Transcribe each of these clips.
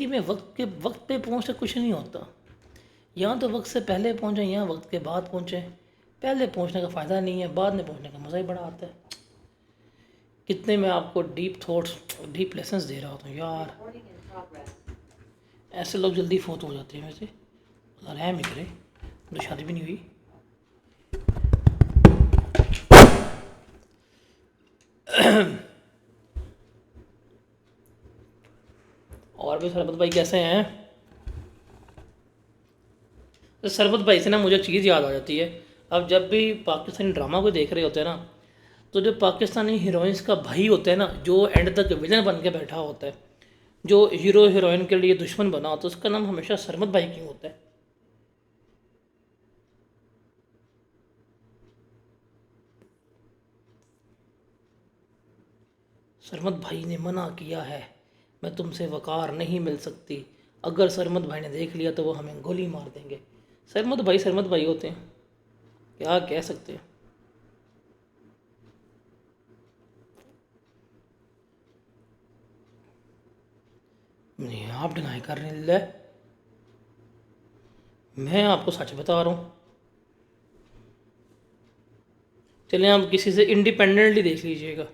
ज़िंदगी में वक्त पे पहुँच के कुछ नहीं होता। यहाँ तो वक्त से पहले पहुँचे, यहाँ वक्त के बाद पहुँचे। पहले पहुँचने का फ़ायदा नहीं है, बाद में पहुँचने का मज़ा ही बड़ा आता है। कितने मैं आपको डीप थॉट्स, डीप लेसन्स दे रहा होता हूँ यार। ऐसे लोग जल्दी फोत हो जाते हैं वैसे, रहम ही करे, तो शादी भी नहीं हुई। और भी सरबत भाई कैसे हैं? तो सरबत भाई से ना मुझे चीज़ याद आ जाती है। अब जब भी पाकिस्तानी ड्रामा को देख रहे होते हैं ना, तो जो पाकिस्तानी हीरोइंस का भाई होता है ना, जो एंड तक विलन बन के बैठा होता है, जो हीरो हीरोइन के लिए दुश्मन बना होता है, उसका नाम हमेशा सरमत भाई क्यों होता है? सरमत भाई ने मना किया है, मैं तुमसे वकार नहीं मिल सकती। अगर सरमत भाई ने देख लिया तो वो हमें गोली मार देंगे। सरमत भाई होते हैं, क्या कह सकते हैं। नहीं, आप डिनाई कर रहे हैं। मैं आपको सच बता रहा हूँ। चलें, आप किसी से इंडिपेंडेंटली देख लीजिएगा।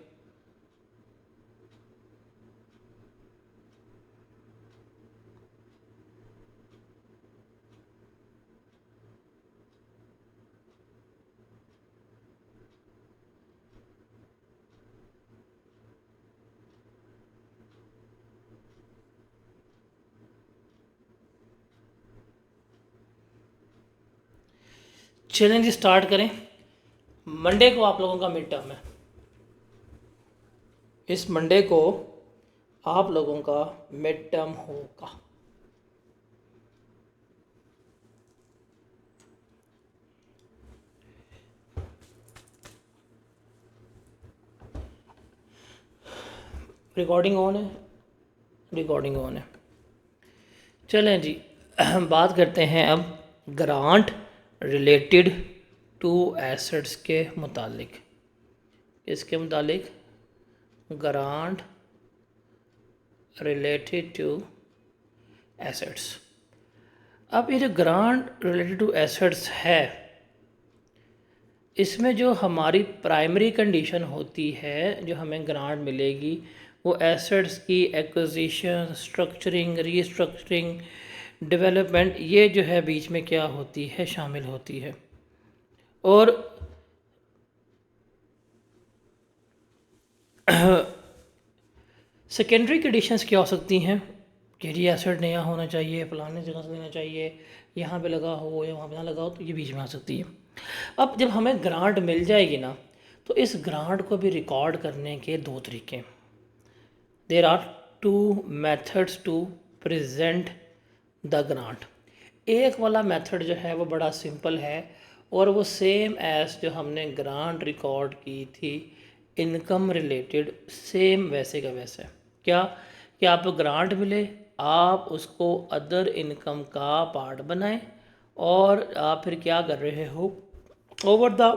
चैलेंज स्टार्ट करें। मंडे को आप लोगों का मिड टर्म है। इस मंडे को आप लोगों का मिड टर्म होगा। रिकॉर्डिंग ऑन है? रिकॉर्डिंग ऑन है। चलें जी, बात करते हैं अब ग्रांट रिलेटेड टू एसेट्स के मुतालिक। इसके मुतालिक ग्रांट रिलेटेड टू एसेट्स। अब ये जो ग्रांट रिलेटेड टू एसेट्स है, इसमें जो हमारी प्राइमरी कंडीशन होती है, जो हमें ग्रांट मिलेगी, वो एसेट्स की एक्विजिशन, स्ट्रक्चरिंग, रीस्ट्रक्चरिंग, डेवलपमेंट, ये जो है बीच में क्या होती है, शामिल होती है। और सेकेंडरी कंडीशंस क्या हो सकती हैं कि ये एसेट नया होना चाहिए, फलाने जगह से लेना चाहिए, यहाँ पे लगा हो या वहाँ पे ना लगा हो, तो ये बीच में आ सकती है। अब जब हमें ग्रांट मिल जाएगी ना, तो इस ग्रांट को भी रिकॉर्ड करने के दो तरीके। There are two methods to present the grant. एक वाला मेथड जो है वो बड़ा सिंपल है, और वो सेम एज जो हमने ग्रांट रिकॉर्ड की थी इनकम रिलेटेड, सेम वैसे का वैसे। क्या कि आपको ग्रांट मिले, आप उसको अदर इनकम का पार्ट बनाएं, और आप फिर क्या कर रहे हो, over the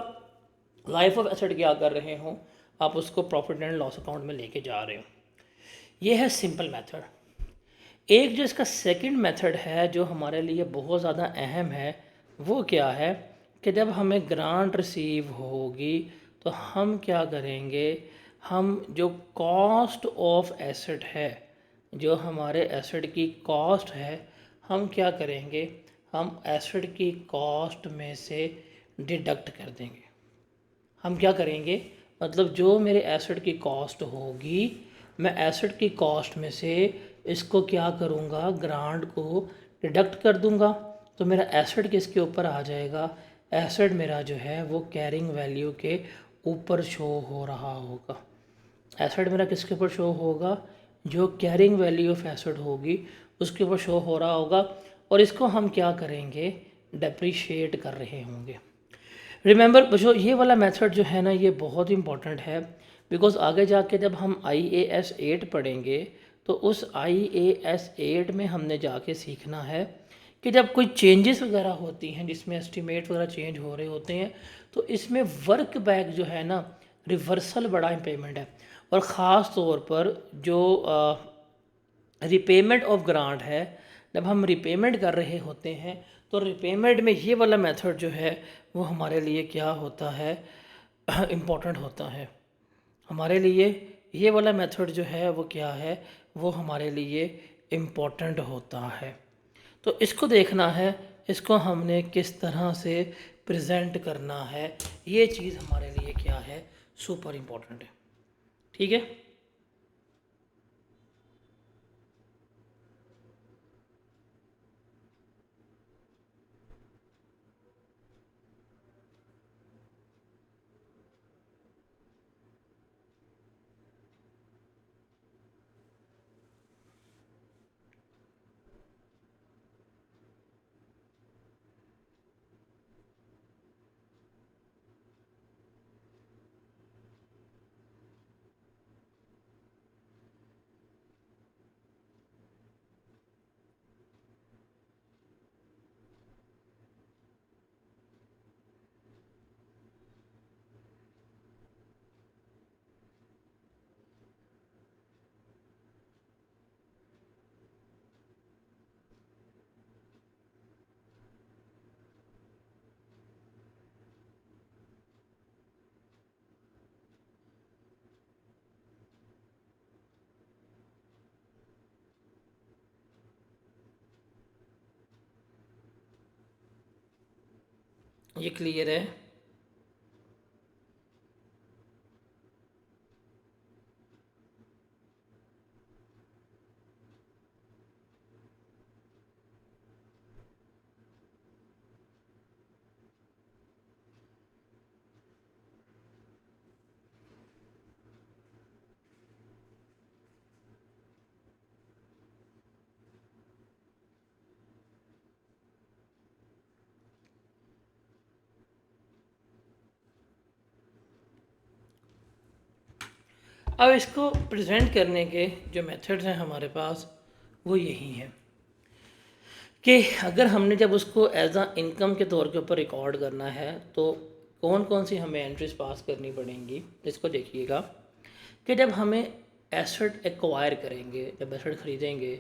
life of asset क्या कर रहे हो, आप उसको प्रॉफिट एंड लॉस अकाउंट में लेके जा रहे हो। ये है सिंपल मेथड। एक जो इसका सेकंड मेथड है, जो हमारे लिए बहुत ज़्यादा अहम है, वो क्या है कि जब हमें ग्रांट रिसीव होगी तो हम क्या करेंगे, हम जो कॉस्ट ऑफ एसेट है, जो हमारे एसेट की कॉस्ट है, हम क्या करेंगे, हम एसेट की कॉस्ट में से डिडक्ट कर देंगे। हम क्या करेंगे, मतलब जो मेरे एसेट की कॉस्ट होगी, मैं एसेट की कॉस्ट में से इसको क्या करूँगा, ग्रांट को डिडक्ट कर दूँगा, तो मेरा एसेट किसके ऊपर आ जाएगा, एसेट मेरा जो है वो कैरिंग वैल्यू के ऊपर शो हो रहा होगा। एसेट मेरा किसके ऊपर शो होगा, जो कैरिंग वैल्यू ऑफ एसेट होगी उसके ऊपर शो हो रहा होगा, और इसको हम क्या करेंगे, डेप्रीशिएट कर रहे होंगे। रिमेंबर बच्चों, ये वाला मेथड जो है ना, ये बहुत इंपॉर्टेंट है, बिकॉज आगे जाके जब हम IAS 8 पढ़ेंगे, तो उस IAS 8 में हमने जाके सीखना है कि जब कोई चेंजेस वगैरह होती हैं, जिसमें एस्टिमेट वगैरह चेंज हो रहे होते हैं, तो इसमें वर्क बैक जो है ना, रिवर्सल बड़ा इंपॉर्टेंट है। और ख़ास तौर पर जो रिपेमेंट ऑफ ग्रांट है, जब हम रिपेमेंट कर रहे होते हैं तो रिपेमेंट में ये वाला मेथड जो है वो हमारे लिए क्या होता है, इम्पोर्टेंट होता है। हमारे लिए ये वाला मेथड जो है वो क्या है, वो हमारे लिए इम्पोर्टेंट होता है। तो इसको देखना है, इसको हमने किस तरह से प्रेजेंट करना है, ये चीज़ हमारे लिए क्या है, सुपर इम्पोर्टेंट है। ठीक है। ये क्लियर है। अब इसको प्रेजेंट करने के जो मेथड्स हैं हमारे पास वो यही हैं कि अगर हमने जब उसको एज अ इनकम के तौर के ऊपर रिकॉर्ड करना है तो कौन कौन सी हमें एंट्रीज पास करनी पड़ेंगी। इसको देखिएगा कि जब हमें एसेट एक्वायर करेंगे, जब एसेट ख़रीदेंगे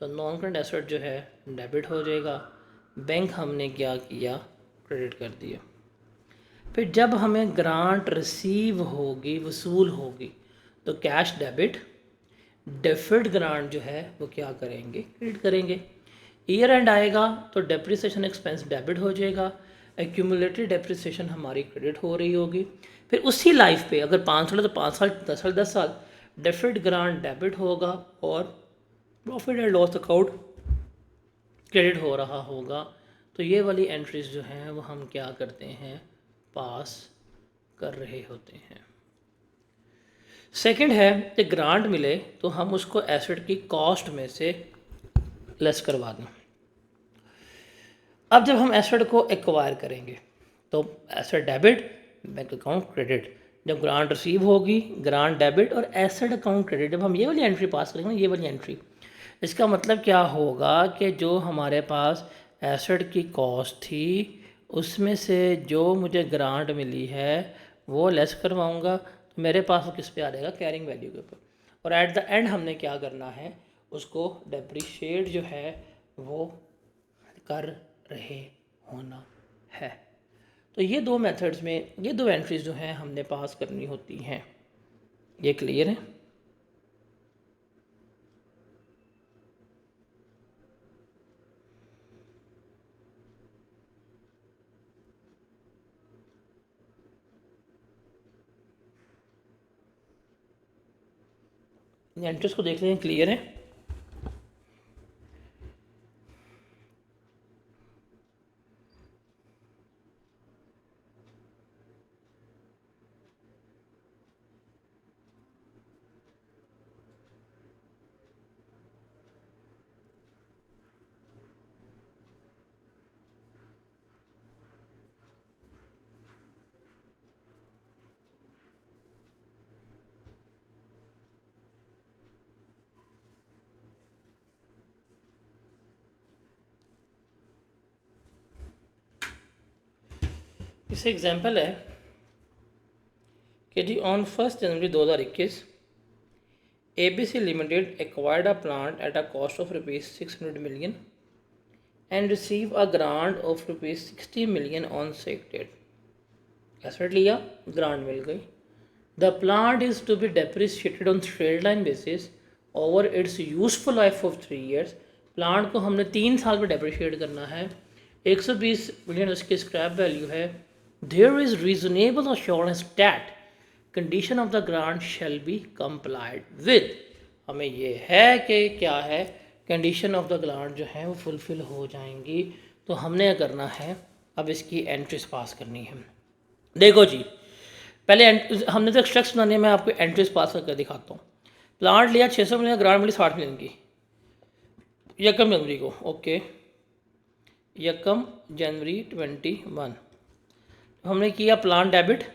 तो नॉन करंट एसेट जो है डेबिट हो जाएगा, बैंक हमने क्या किया, क्रेडिट कर दिया। फिर जब हमें ग्रांट रिसीव होगी, वसूल होगी, तो कैश डेबिट, डेफर्ड ग्रांट जो है वो क्या करेंगे, क्रेडिट करेंगे। ईयर एंड आएगा तो डेप्रिसिएशन एक्सपेंस डेबिट हो जाएगा, एक्यूमुलेटेड डेप्रिसिएशन हमारी क्रेडिट हो रही होगी। फिर उसी लाइफ पे अगर 5 साल है तो 5 साल, 10 साल 10 साल डेफर्ड ग्रांट डेबिट होगा और profit and loss account credit हो रहा होगा। तो ये वाली एंट्रीज जो हैं वो हम क्या करते हैं, पास कर रहे होते हैं। सेकंड है कि ग्रांट मिले तो हम उसको एसेट की कॉस्ट में से लेस करवा दें। अब जब हम एसेट को एक्वायर करेंगे तो asset debit, bank account credit. जब ग्रांट रिसीव होगी, ग्रांट डेबिट और एसेट अकाउंट क्रेडिट। जब हम ये वाली एंट्री पास करेंगे, ये वाली एंट्री, इसका मतलब क्या होगा कि जो हमारे पास एसेट की कॉस्ट थी उसमें से जो मुझे ग्रांट मिली है वो लेस करवाऊंगा, तो मेरे पास वो किस पे आ जाएगा, कैरिंग वैल्यू के ऊपर। और एट द एंड हमने क्या करना है, उसको डेप्रिशिएट जो है वो कर रहे होना है। तो ये दो मेथड्स में ये दो एंट्रीज जो हैं हमने पास करनी होती हैं। ये क्लियर है। एंट्रीज को देख लें, क्लियर है। इससे एग्जांपल है कि जी on 1 January 2021 ABC Limited acquired a plant at a cost of rupees 600 million and received a grant of rupees 60 million on said date. Asset लिया, ग्रांट मिल गई. The plant is to be depreciated on straight line basis over its useful life of 3 years. Plant को हमने 3 साल में depreciate करना है. 120 million उसकी scrap value है. There is reasonable assurance that condition of the grant shall be complied with. हमें ये है कि क्या है, कंडीशन ऑफ द ग्रांट जो है वो फुलफ़िल हो जाएंगी. तो हमने क्या करना है, अब इसकी एंट्रीज पास करनी है. देखो जी, पहले हमने तो स्ट्रक्चर बनाने में आपको एंट्रीज पास करके दिखाता हूँ. प्लांट लिया 600 मिलियन, ग्रांट मिली 60 मिलियन की यकम जनवरी को. ओके, यकम जनवरी 21 हमने किया प्लांट डेबिट.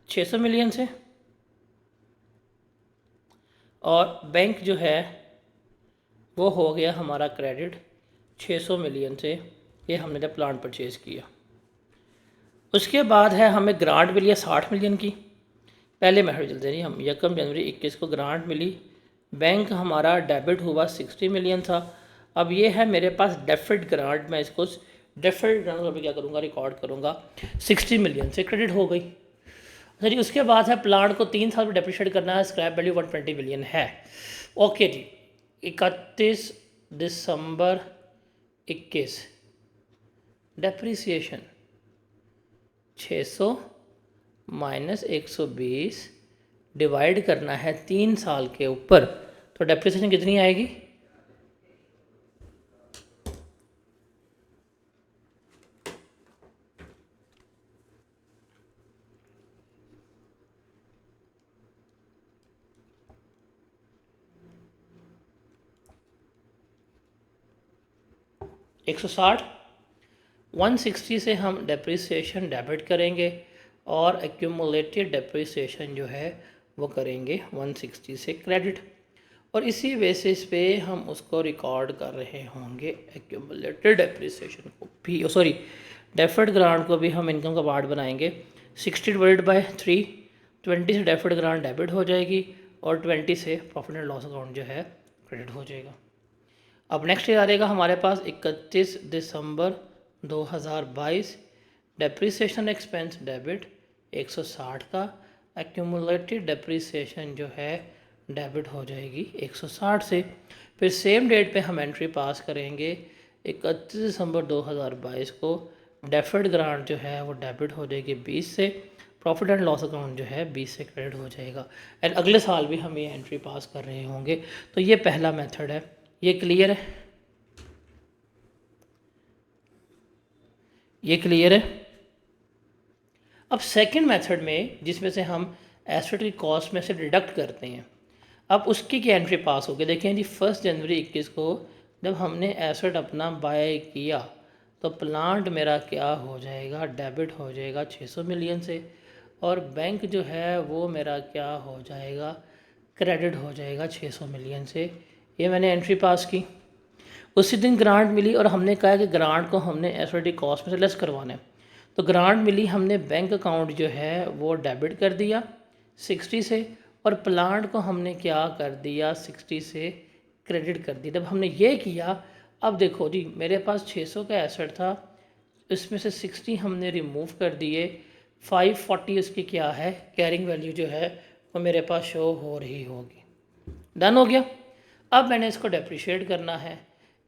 $600 मिलियन से, और बैंक जो है वो हो गया हमारा क्रेडिट 600 मिलियन से. ये हमने जब प्लांट परचेज़ किया. उसके बाद है हमें ग्रांट मिली है 60 मिलियन की. पहले मेथड चलते नहीं, हम यकम जनवरी 21 को ग्रांट मिली, बैंक हमारा डेबिट हुआ 60 मिलियन था. अब ये है मेरे पास डेफर्ड ग्रांट, मैं इसको डेफर्ड ग्रांट पर क्या करूँगा, रिकॉर्ड करूँगा. 60 मिलियन से क्रेडिट हो गई. अच्छा जी, उसके बाद है प्लांट को 3 साल में डेप्रिशिएट करना है. स्क्रैप वैल्यू 120 मिलियन है. ओके जी, 31 दिसंबर 21 डेप्रिसिएशन 600 माइनस 120 डिवाइड करना है 3 साल के ऊपर. तो डेप्रिसिएशन कितनी आएगी, 160. 160 से हम डेप्रिसिएशन डेबिट करेंगे और एक्यूमुलेटेड डेप्रिसिएशन जो है वो करेंगे 160 से क्रेडिट. और इसी बेसिस पे हम उसको रिकॉर्ड कर रहे होंगे एक्यूमुलेटेड डेप्रिसिएशन को भी, सॉरी डेफर्ड ग्रांट को भी हम इनकम का पार्ट बनाएंगे. 60 डिवाइडेड बाय 3, 20 से डेफर्ड ग्रांट डेबिट हो जाएगी और 20 से प्रॉफिट एंड लॉस अकाउंट जो है क्रेडिट हो जाएगा. अब नेक्स्ट ईयर आ जाएगा हमारे पास 31 दिसंबर 2022 डेप्रिसिएशन एक्सपेंस डेबिट 160 का, एक्यूमुलेटेड डेप्रिसिएशन जो है डेबिट हो जाएगी 160 से. फिर सेम डेट पे हम एंट्री पास करेंगे 31 दिसंबर 2022 को. डेफर्ड ग्रांट जो है वो डेबिट हो जाएगी 20 से, प्रॉफिट एंड लॉस अकाउंट जो है 20 से क्रेडिट हो जाएगा. एंड अगले साल भी हम ये एंट्री पास कर रहे होंगे. तो ये पहला मेथड है, ये क्लियर है, ये क्लियर है. अब सेकंड मेथड में जिसमें से हम एसेट की कॉस्ट में से डिडक्ट करते हैं, अब उसकी क्या एंट्री पास होगी. देखें जी, 1 जनवरी 21 को जब हमने एसेट अपना बाय किया तो प्लांट मेरा क्या हो जाएगा, डेबिट हो जाएगा 600 मिलियन से, और बैंक जो है वो मेरा क्या हो जाएगा, क्रेडिट हो जाएगा 600 मिलियन से. ये मैंने एंट्री पास की. उसी दिन ग्रांट मिली और हमने कहा कि ग्रांट को हमने एसओडी कॉस्ट में से लेस करवाना है. तो ग्रांट मिली, हमने बैंक अकाउंट जो है वो डेबिट कर दिया 60 से, और प्लांट को हमने क्या कर दिया 60 से क्रेडिट कर दिया. जब हमने ये किया, अब देखो जी, मेरे पास 600 का एसेट था, इसमें से 60 हमने रिमूव कर दिए, 540 उसकी क्या है कैरिंग वैल्यू जो है वो मेरे पास शो हो रही होगी. डन हो गया. अब मैंने इसको डेप्रिशिएट करना है.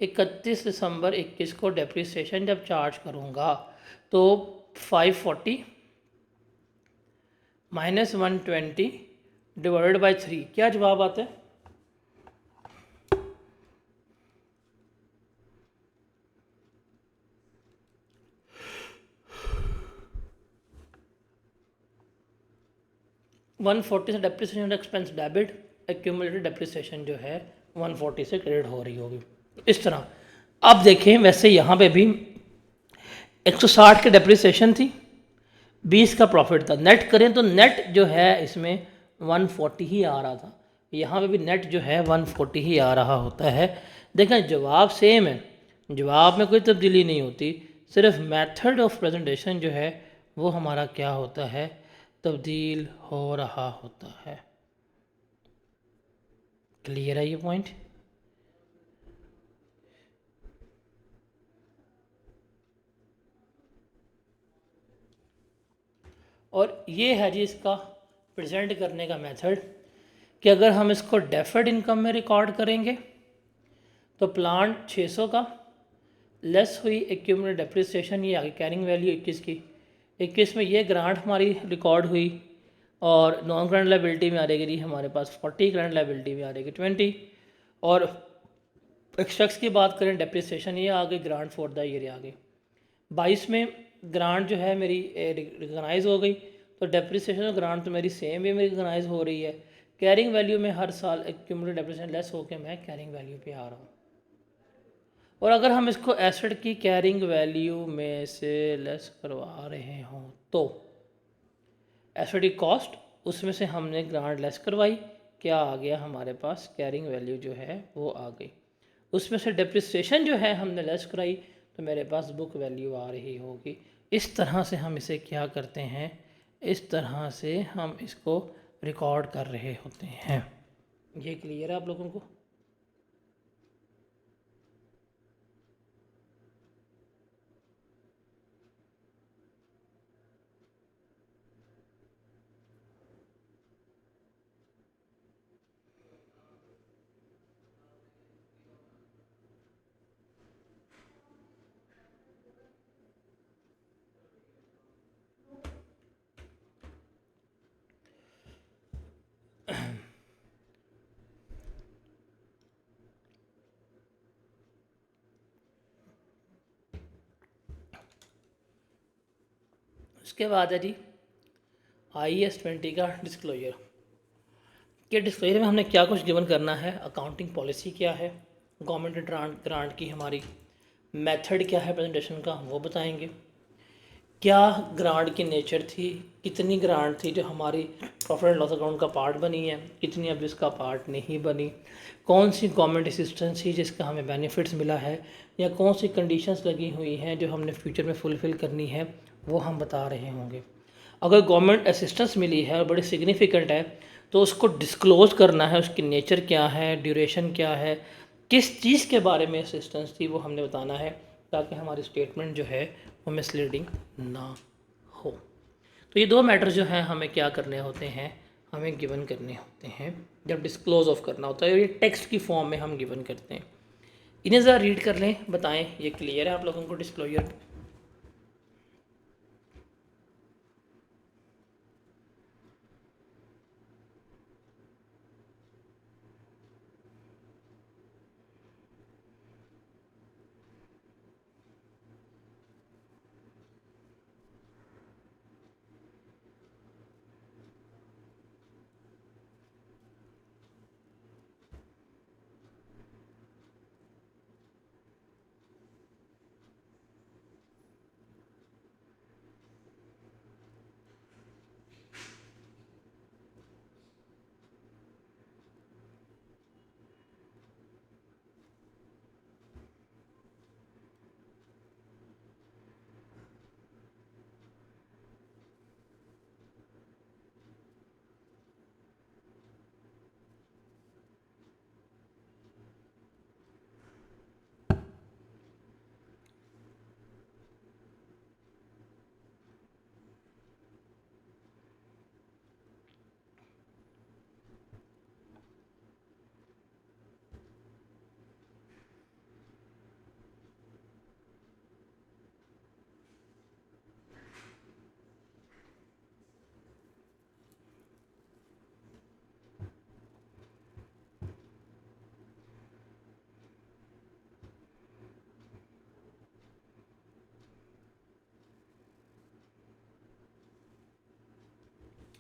31 दिसंबर 21 को डेप्रिसिएशन जब चार्ज करूँगा तो 540 माइनस 120 डिवाइडेड बाय 3, क्या जवाब आता है, 140 से depreciation expense debit, accumulated depreciation जो है 140 से क्रेडिट हो रही होगी. इस तरह अब देखें, वैसे यहाँ पे भी 160 की डेप्रिसिएशन थी, 20 का प्रॉफिट था. नेट करें तो नेट जो है इसमें 140 ही आ रहा था. यहाँ पे भी नेट जो है 140 ही आ रहा होता है. देखें, जवाब सेम है, जवाब में कोई तब्दीली नहीं होती, सिर्फ मेथड ऑफ प्रेजेंटेशन जो है वो हमारा क्या होता है, तब्दील हो रहा होता है। क्लियर है ये पॉइंट? और ये है जी इसका प्रेजेंट करने का मेथड, कि अगर हम इसको डेफर्ड इनकम में रिकॉर्ड करेंगे तो प्लांट 600 का लेस हुई एक्यूमुलेटेड डेप्रिसिएशन, ये आगे कैरिंग वैल्यू 21 की, 21 में ये ग्रांट हमारी रिकॉर्ड हुई और नॉन ग्रांट लाइबिलिटी में आ रहेगी हमारे पास 40, ग्रांट लाइबिलिटी में आ रहेगी 20। और एक्सट्रैक्ट्स की बात करें, डेप्रिसिएशन ये आ गई, ग्रांट फॉर द ईयर आ गई। 22 में ग्रांट जो है मेरी रिकगनाइज हो गई, तो डेप्रिसिएशन और ग्रांट तो मेरी सेम भी मेरी रिकगनाइज हो रही है। कैरिंग वैल्यू में हर साल एक्यूमुलेटेड डेप्रिसिएशन लेस होकर मैं कैरिंग वैल्यू पे आ रहा हूँ। और अगर हम इसको एसेट की कैरिंग वैल्यू में से लेस करवा रहे हों तो एसेट की कॉस्ट, उसमें से हमने ग्रांट लेस करवाई, क्या आ गया हमारे पास, कैरिंग वैल्यू जो है वो आ गई। उसमें से डेप्रिसिएशन जो है हमने लेस कराई, तो मेरे पास बुक वैल्यू आ रही होगी। इस तरह से हम इसे क्या करते हैं, इस तरह से हम इसको रिकॉर्ड कर रहे होते हैं। ये क्लियर है आप लोगों को? उसके बाद है जी IAS 20 का डिस्क्लोजर। कि डिस्क्लोजर में हमने क्या कुछ गिवन करना है, अकाउंटिंग पॉलिसी क्या है, गवर्नमेंट ग्रांट की हमारी मेथड क्या है प्रेजेंटेशन का वो बताएंगे, क्या ग्रांट की नेचर थी, कितनी ग्रांट थी जो हमारी प्रॉफिट एंड लॉस अकाउंट का पार्ट बनी है, कितनी अब इसका पार्ट नहीं बनी, कौन सी गवर्नमेंट असिस्टेंस थी जिसका हमें बेनिफिट्स मिला है, या कौन सी कंडीशंस लगी हुई हैं जो हमने फ्यूचर में फुलफ़िल करनी है, वो हम बता रहे होंगे। अगर गवर्नमेंट असिस्टेंस मिली है और बड़ी सिग्निफिकेंट है तो उसको डिस्क्लोज़ करना है, उसकी नेचर क्या है, ड्यूरेशन क्या है, किस चीज़ के बारे में असिस्टेंस थी वो हमने बताना है, ताकि हमारी स्टेटमेंट जो है वो मिसलीडिंग ना हो। तो ये दो मैटर जो हैं हमें क्या करने होते हैं, हमें गिवन करने होते हैं जब डिस्क्लोज ऑफ करना होता है। ये टेक्स्ट की फॉर्म में हम गिवन करते हैं। इन्हें ज़रा रीड कर लें, बताएं ये क्लियर है आप लोगों को डिस्क्लोजर?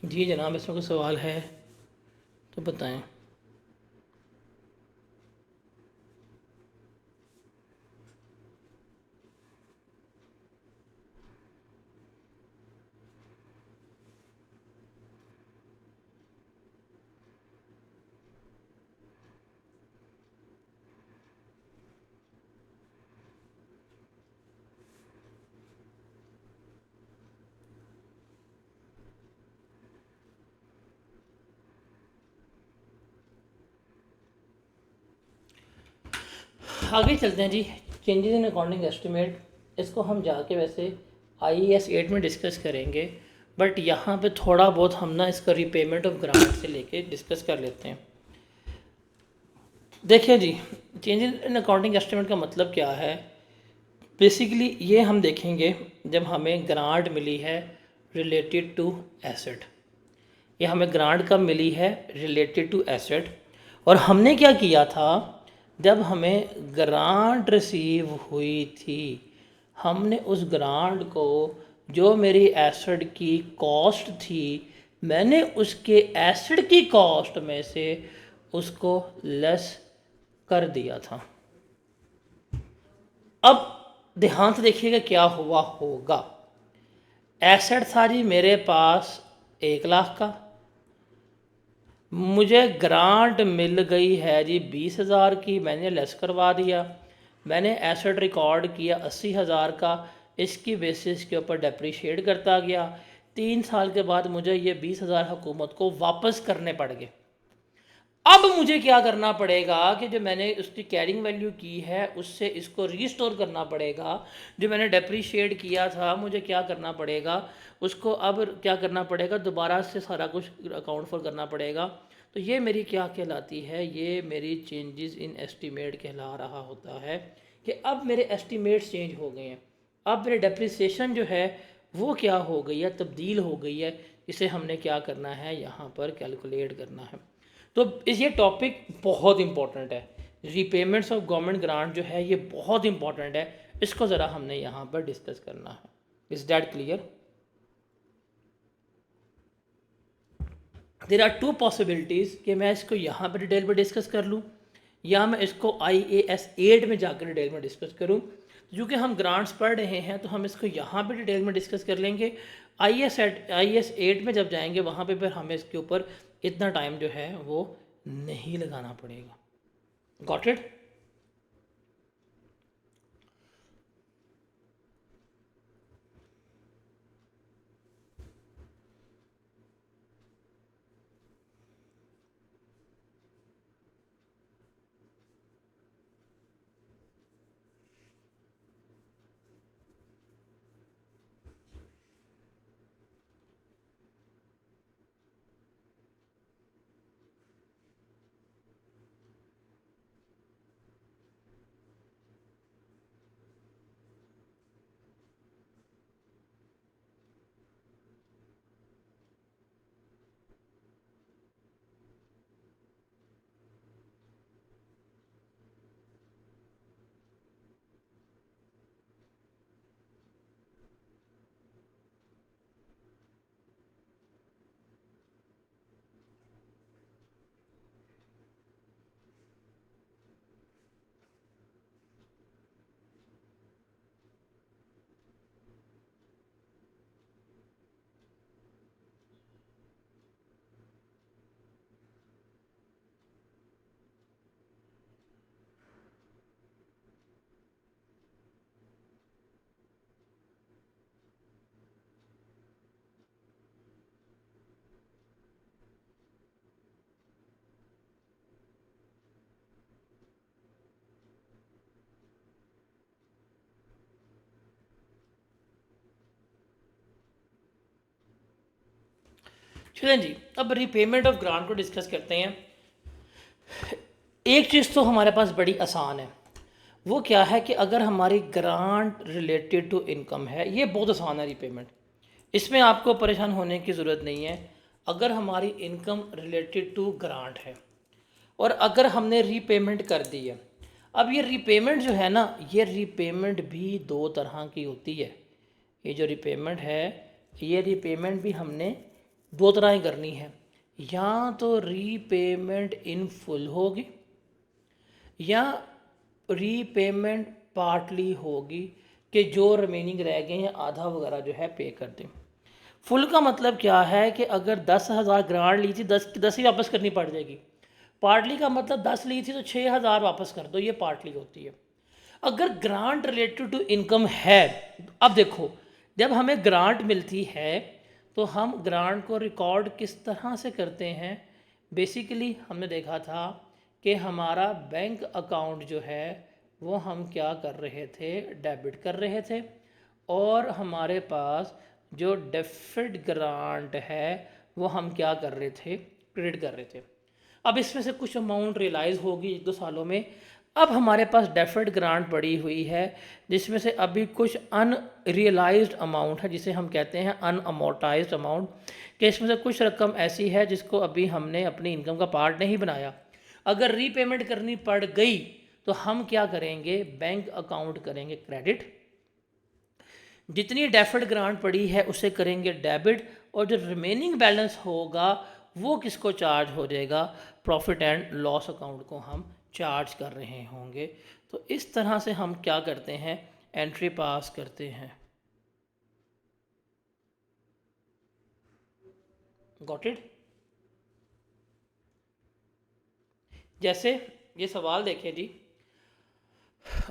जी जनाब, इसमें कोई सवाल है तो बताएं। आगे चलते हैं जी। चेंजेस इन अकाउंटिंग एस्टिमेट, इसको हम जाके वैसे IAS 8 में डिस्कस करेंगे, बट यहाँ पे थोड़ा बहुत हम ना इसका रीपेमेंट ऑफ ग्रांट से लेके डिस्कस कर लेते हैं। देखिए जी, चेंजेस इन अकाउंटिंग एस्टिमेट का मतलब क्या है। बेसिकली ये हम देखेंगे जब हमें ग्रांट मिली है रिलेटेड टू एसेट, ये हमें ग्रांट कब मिली है रिलेटेड टू एसेट, और हमने क्या किया था जब हमें ग्रांट रिसीव हुई थी, हमने उस ग्रांट को जो मेरी एसेट की कॉस्ट थी, मैंने उसके एसेट की कॉस्ट में से उसको लेस कर दिया था। अब ध्यान से देखिएगा क्या हुआ होगा। एसेट था जी मेरे पास 1 लाख का, मुझे ग्रांट मिल गई है जी 20,000 की, मैंने लेस करवा दिया। मैंने एसेट रिकॉर्ड किया 80,000 का, इसकी बेसिस के ऊपर डेप्रीशिएट करता गया। 3 साल के बाद मुझे ये 20,000 हुकूमत को वापस करने पड़ गए। अब मुझे क्या करना पड़ेगा कि जो मैंने उसकी कैरिंग वैल्यू की है उससे इसको रीस्टोर करना पड़ेगा। जो मैंने डेप्रीशिएट किया था मुझे क्या करना पड़ेगा, उसको अब क्या करना पड़ेगा, दोबारा से सारा कुछ अकाउंट फॉर करना पड़ेगा। तो ये मेरी क्या कहलाती है, ये मेरी चेंजेस इन एस्टीमेट कहला रहा होता है कि अब मेरे एस्टीमेट्स चेंज हो गए हैं। अब मेरे डेप्रिसिएशन जो है वो क्या हो गई है, तब्दील हो गई है। इसे हमने क्या करना है, यहाँ पर कैलकुलेट करना है। तो ये टॉपिक बहुत इंपॉर्टेंट है। रीपेमेंट्स ऑफ गवर्नमेंट ग्रांट जो है ये बहुत इंपॉर्टेंट है, इसको ज़रा हमने यहाँ पर डिस्कस करना है। Is that clear? There are 2 possibilities कि मैं इसको यहाँ पर डिटेल में डिस्कस कर लूँ या मैं इसको IAS 8 में जाकर डिटेल में डिस्कस करूँ। क्योंकि हम ग्रांट्स पढ़ रहे हैं तो हम इसको यहाँ पे डिटेल में डिस्कस कर लेंगे। IAS 8 में जब जाएंगे वहाँ पे फिर हमें इसके ऊपर इतना टाइम जो है वो नहीं लगाना पड़ेगा। Got it? चलें जी, अब रीपेमेंट ऑफ ग्रांट को डिस्कस करते हैं। एक चीज़ तो हमारे पास बड़ी आसान है, वो क्या है कि अगर हमारी ग्रांट रिलेटेड टू इनकम है, ये बहुत आसान है रीपेमेंट, इसमें आपको परेशान होने की ज़रूरत नहीं है। अगर हमारी इनकम रिलेटेड टू ग्रांट है और अगर हमने रीपेमेंट कर दी है, अब ये रीपेमेंट जो है ना, ये रीपेमेंट भी 2 तरह की होती है। ये जो रीपेमेंट है, ये रीपेमेंट भी हमने 2 तरह ही करनी है। या तो रीपेमेंट इन फुल होगी या रीपेमेंट पार्टली होगी, कि जो रिमेनिंग रह गए हैं आधा वगैरह जो है पे कर दें। फुल का मतलब क्या है कि अगर 10,000 ग्रांट ली थी, 10 ही वापस करनी पड़ जाएगी। पार्टली का मतलब 10 ली थी तो 6,000 वापस कर दो, ये पार्टली होती है। अगर ग्रांट रिलेटेड टू इनकम है, अब देखो, जब हमें ग्रांट मिलती है तो हम ग्रांट को रिकॉर्ड किस तरह से करते हैं। बेसिकली हमने देखा था कि हमारा बैंक अकाउंट जो है वो हम क्या कर रहे थे, डेबिट कर रहे थे, और हमारे पास जो डेफिड ग्रांट है वो हम क्या कर रहे थे, क्रेडिट कर रहे थे। अब इसमें से कुछ अमाउंट रियलाइज़ होगी 1-2 सालों में। अब हमारे पास डेफर्ड ग्रांट पड़ी हुई है जिसमें से अभी कुछ अनरियलाइज्ड अमाउंट है जिसे हम कहते हैं अनअमोर्टाइज्ड अमाउंट, कि इसमें से कुछ रकम ऐसी है जिसको अभी हमने अपनी इनकम का पार्ट नहीं बनाया। अगर रीपेमेंट करनी पड़ गई तो हम क्या करेंगे, बैंक अकाउंट करेंगे क्रेडिट, जितनी डेफर्ड ग्रांट पड़ी है उसे करेंगे डेबिट, और जो रिमेनिंग बैलेंस होगा वो किसको चार्ज हो जाएगा, प्रॉफिट एंड लॉस अकाउंट को हम चार्ज कर रहे होंगे। तो इस तरह से हम क्या करते हैं, एंट्री पास करते हैं। Got it. जैसे ये सवाल देखें जी,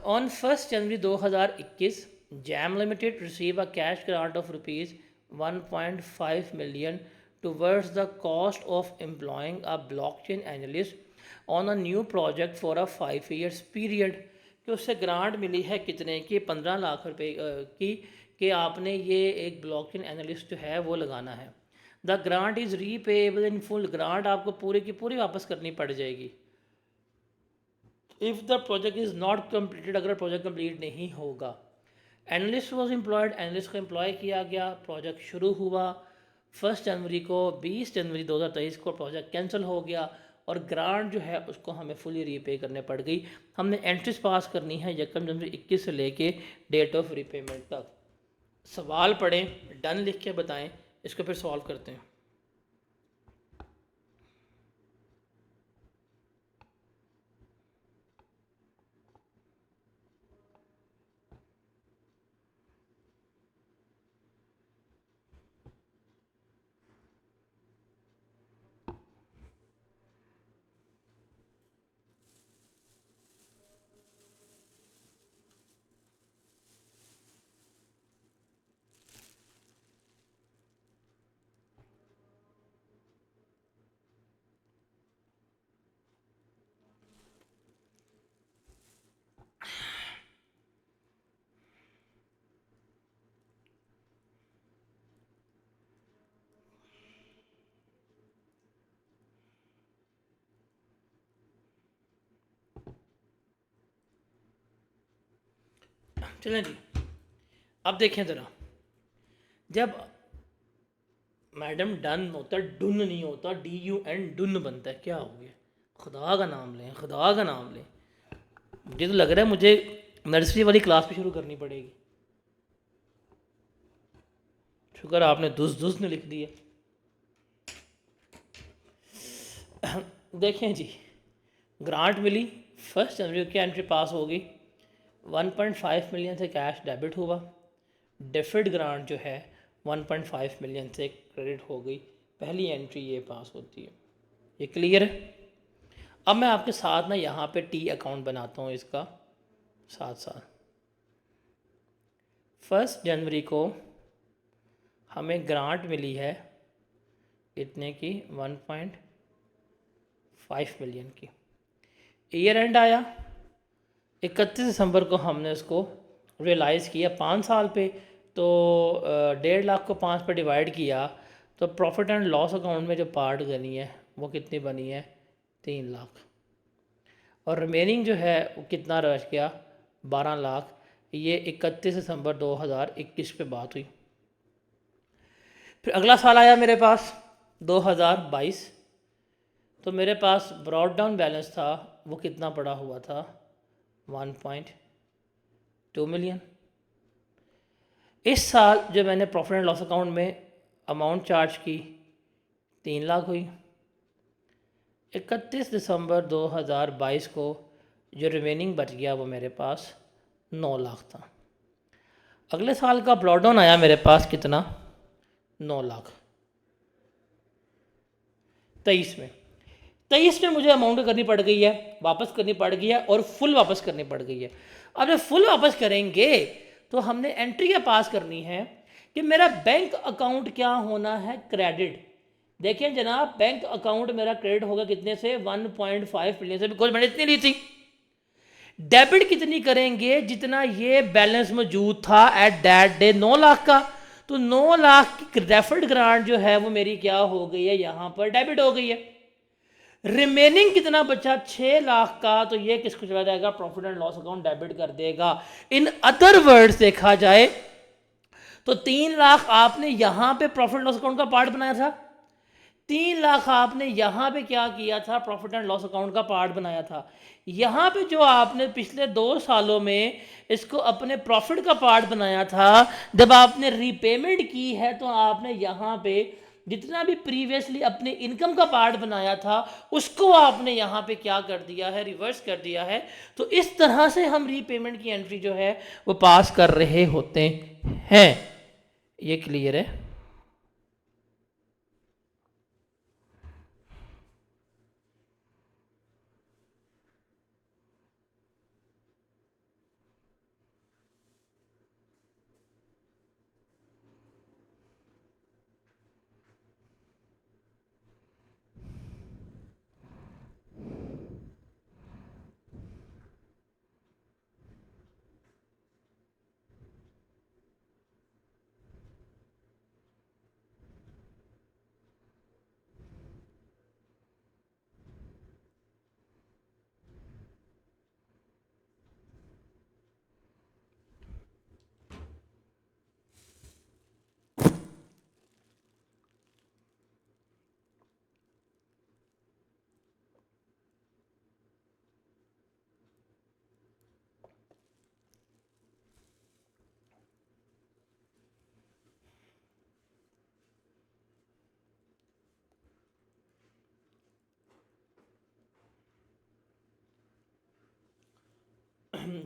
on 1 January 2021 Jam Limited receive a cash grant of ₹1.5 million towards the cost of employing a blockchain analyst on a new project for a 5 years period, कि उससे ग्रांट मिली है कितने की, 15 लाख रुपए की, कि आपने ये एक ब्लॉकचेन एनालिस्ट जो है वो लगाना है। The grant is repayable in full, grant आपको पूरी की पूरी वापस करनी पड़ जाएगी। If the project is not completed, अगर प्रोजेक्ट कंप्लीट नहीं होगा। एनालिस्ट वॉज एम्प्लॉयड, एनालिस्ट को एम्प्लॉय किया गया, प्रोजेक्ट शुरू हुआ 1 जनवरी को, 20 जनवरी 2023 को प्रोजेक्ट कैंसिल हो गया और ग्रांट जो है उसको हमें फुली रीपे करने पड़ गई। हमने एंट्रीज पास करनी है 1 जनवरी 2021 से लेके डेट ऑफ रीपेमेंट तक। सवाल पढ़ें, डन लिख के बताएं, इसको फिर सॉल्व करते हैं। चलें जी, अब देखें ज़रा, जब मैडम डन होता है, डुन नहीं होता, DUN डुन बनता है, क्या हो गया, खुदा का नाम लें, खुदा का नाम लें। मुझे तो लग रहा है मुझे नर्सरी वाली क्लास भी शुरू करनी पड़ेगी। शुक्र आपने दुस ने लिख दिया। देखें जी, ग्रांट मिली 1 जनवरी की, एंट्री पास होगी, 1.5 मिलियन से कैश डेबिट हुआ, डेफिड ग्रांट जो है 1.5 मिलियन से क्रेडिट हो गई, पहली एंट्री ये पास होती है। ये क्लियर है। अब मैं आपके साथ ना यहाँ पे टी अकाउंट बनाता हूँ इसका साथ साथ। 1 जनवरी को हमें ग्रांट मिली है इतने की, 1.5 मिलियन की। ईयर एंड आया 31 दिसंबर को, हमने उसको रियलाइज़ किया 5 साल पे, तो 1.5 लाख को 5 पे डिवाइड किया तो प्रॉफिट एंड लॉस अकाउंट में जो पार्ट बनी है वो कितनी बनी है, 3 लाख, और रिमेनिंग जो है वो कितना रह गया, 12 लाख। ये 31 दिसंबर 2021 पे बात हुई। फिर अगला साल आया मेरे पास 2022, तो मेरे पास ब्रॉड डाउन बैलेंस था, वो कितना पड़ा हुआ था, 1.2 मिलियन। इस साल जो मैंने प्रॉफिट एंड लॉस अकाउंट में अमाउंट चार्ज की 3 लाख हुई। 31 दिसंबर 2022 को जो रिमेनिंग बच गया वो मेरे पास 9 लाख था। अगले साल का ब्रॉड डाउन आया मेरे पास कितना, 9 लाख। 23 में मुझे अमाउंट करनी पड़ गई है, वापस करनी पड़ गई है, और फुल वापस करनी पड़ गई है। अब जब फुल वापस करेंगे तो हमने एंट्री क्या पास करनी है कि मेरा बैंक अकाउंट क्या होना है, क्रेडिट। देखिए जनाब, बैंक अकाउंट मेरा क्रेडिट होगा कितने से, 1.5 मिलियन से, बिकॉज मैंने इतनी ली थी। डेबिट कितनी करेंगे, जितना ये बैलेंस मौजूद था एट दैट डे 9 लाख का, तो 9 लाख की डेफर्ड ग्रांट जो है वो मेरी क्या हो गई है, यहाँ पर डेबिट हो गई है। रिमेनिंग कितना बचा 6 लाख का, तो ये किसको चला जाएगा, profit and loss account debit कर देगा। इन अदर वर्ड्स देखा जाए तो 3 लाख आपने यहां पे प्रॉफिट लॉस अकाउंट का पार्ट बनाया था, 3 लाख आपने यहां पे क्या किया था, प्रॉफिट एंड लॉस अकाउंट का पार्ट बनाया था। यहां पे जो आपने पिछले 2 सालों में इसको अपने प्रॉफिट का पार्ट बनाया था, जब आपने रीपेमेंट की है तो आपने यहां पे जितना भी प्रीवियसली अपने इनकम का पार्ट बनाया था उसको आपने यहाँ पे क्या कर दिया है, रिवर्स कर दिया है। तो इस तरह से हम रीपेमेंट की एंट्री जो है वो पास कर रहे होते हैं। ये क्लियर है?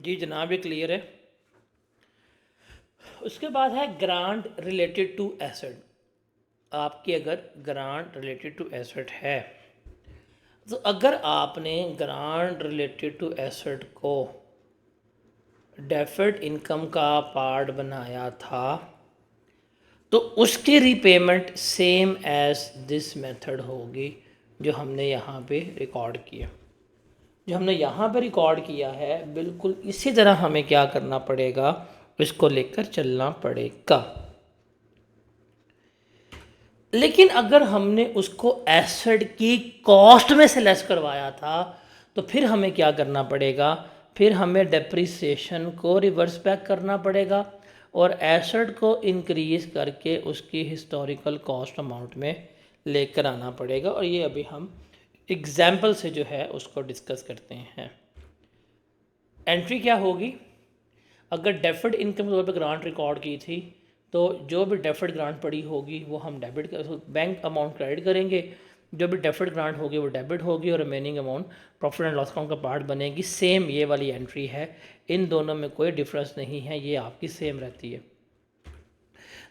जी जनाब, ये क्लियर है। उसके बाद है ग्रांट रिलेटेड टू एसेट। आपकी अगर ग्रांट रिलेटेड टू एसेट है, तो अगर आपने ग्रांट रिलेटेड टू एसेट को डेफर्ड इनकम का पार्ट बनाया था, तो उसकी repayment same as this method होगी जो हमने यहाँ पे रिकॉर्ड किया। जो हमने यहाँ पे रिकॉर्ड किया है बिल्कुल इसी तरह हमें क्या करना पड़ेगा, इसको लेकर चलना पड़ेगा। लेकिन अगर हमने उसको एसेट की कॉस्ट में से लेस करवाया था, तो फिर हमें क्या करना पड़ेगा, फिर हमें डेप्रिसिएशन को रिवर्स बैक करना पड़ेगा और एसेट को इंक्रीज करके उसकी हिस्टोरिकल कॉस्ट अमाउंट में लेकर आना पड़ेगा। और ये अभी हम एग्जाम्पल से जो है उसको डिस्कस करते हैं। एंट्री क्या होगी, अगर डेफर्ड इनकम के तौर पर ग्रांट रिकॉर्ड की थी, तो जो भी डेफर्ड ग्रांट पड़ी होगी वो हम डेबिट कर, बैंक अमाउंट क्रेडिट करेंगे, जो भी डेफर्ड ग्रांट होगी वो डेबिट होगी और remaining amount profit and loss account का पार्ट बनेगी। सेम ये वाली एंट्री है, इन दोनों में कोई डिफरेंस नहीं है, ये आपकी सेम रहती है।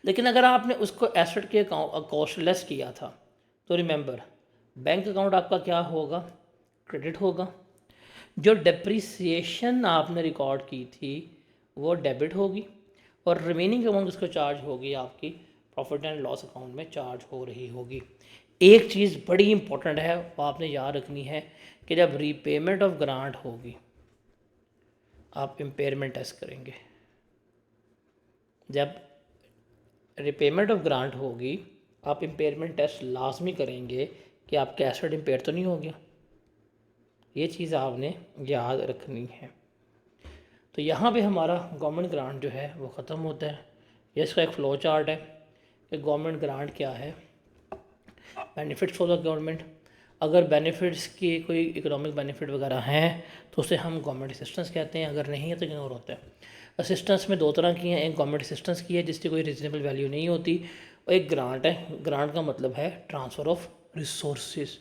लेकिन अगर आपने उसको एसेट के कॉस्ट लेस किया था, तो रिमेंबर बैंक अकाउंट आपका क्या होगा, क्रेडिट होगा। जो डेप्रिसिएशन आपने रिकॉर्ड की थी वो डेबिट होगी और रिमेनिंग अमाउंट उसको चार्ज होगी आपकी प्रॉफिट एंड लॉस अकाउंट में चार्ज हो रही होगी। एक चीज़ बड़ी इंपॉर्टेंट है वो आपने याद रखनी है कि जब रीपेमेंट ऑफ ग्रांट होगी आप इम्पेयरमेंट टेस्ट करेंगे। जब रिपेमेंट ऑफ ग्रांट होगी आप इम्पेयरमेंट टेस्ट लाजमी करेंगे कि आपका एसेट इम्पेयर तो नहीं हो गया। ये चीज़ आपने याद रखनी है। तो यहाँ पे हमारा गवर्नमेंट ग्रांट जो है वो ख़त्म होता है। ये इसका एक फ़्लो चार्ट है कि गवर्नमेंट ग्रांट क्या है, बेनिफिट्स फॉर द गवर्नमेंट। अगर बेनिफिट्स की कोई इकोनॉमिक बेनिफिट वगैरह हैं तो उसे हम गवर्नमेंट असिस्टेंस कहते हैं, अगर नहीं है तो इग्नोर होता है। असिस्टेंस में 2 तरह की हैं, एक गवर्नमेंट असिस्टेंस की है जिसकी कोई रीजनेबल वैल्यू नहीं होती, और एक ग्रांट है। ग्रांट का मतलब है ट्रांसफ़र ऑफ रिसोर्सेज।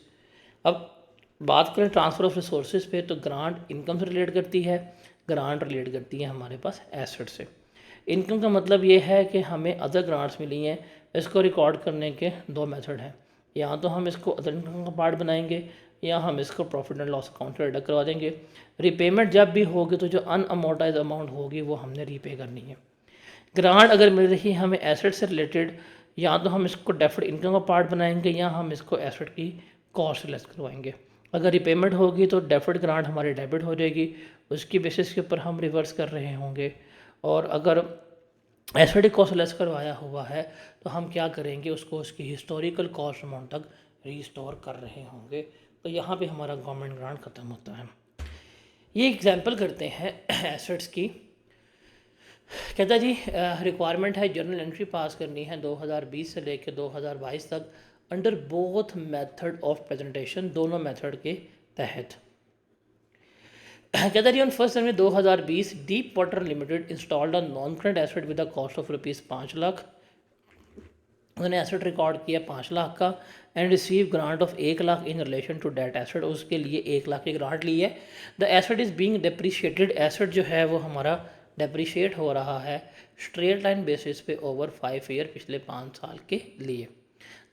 अब बात करें ट्रांसफ़र ऑफ रिसोर्सेज पे, तो ग्रांट इनकम से रिलेट करती है, ग्रांट रिलेट करती है हमारे पास एसेट से। इनकम का मतलब ये है कि हमें अदर ग्रांट्स मिली हैं, इसको रिकॉर्ड करने के 2 मेथड हैं। या तो हम इसको अदर इनकम का पार्ट बनाएंगे या हम इसको प्रॉफिट एंड लॉस अकाउंट से डिडक्ट करवा देंगे। रिपेमेंट जब भी होगी तो जो अनअमोर्टाइज अमाउंट होगी वो हमने रीपे करनी है। ग्रांट अगर मिल रही है हमें एसेट से रिलेटेड, या तो हम इसको डेफर्ड इनकम का पार्ट बनाएंगे या हम इसको एसेट की कॉस्ट लेस करवाएंगे। अगर रिपेमेंट होगी तो डेफर्ड ग्रांट हमारी डेबिट हो जाएगी, उसकी बेसिस के ऊपर हम रिवर्स कर रहे होंगे। और अगर एसेट कॉस्ट लेस करवाया हुआ है तो हम क्या करेंगे, उसको उसकी हिस्टोरिकल कॉस्ट अमाउंट तक रिस्टोर कर रहे होंगे। तो यहाँ पे हमारा गवर्नमेंट ग्रांट ख़त्म होता है। ये एग्जांपल करते हैं एसेट्स की। कहता जी रिक्वायरमेंट है जर्नल एंट्री पास करनी है 2020 से लेकर 2022 तक under both method of presentation, दोनों मेथड के तहत। कहता जी on 1 January 2020 deep water limited installed a non current asset with the cost of ₹5 lakh. उन्होंने एसेट रिकॉर्ड किया 5 लाख का and receive grant of 1 lakh in relation to date asset, उसके लिए 1 लाख की ग्रांट ली है। The asset is being depreciated, asset जो है वो हमारा डेप्रिशिएट हो रहा है स्ट्रेट लाइन बेसिस पे ओवर 5 ईयर, पिछले 5 साल के लिए।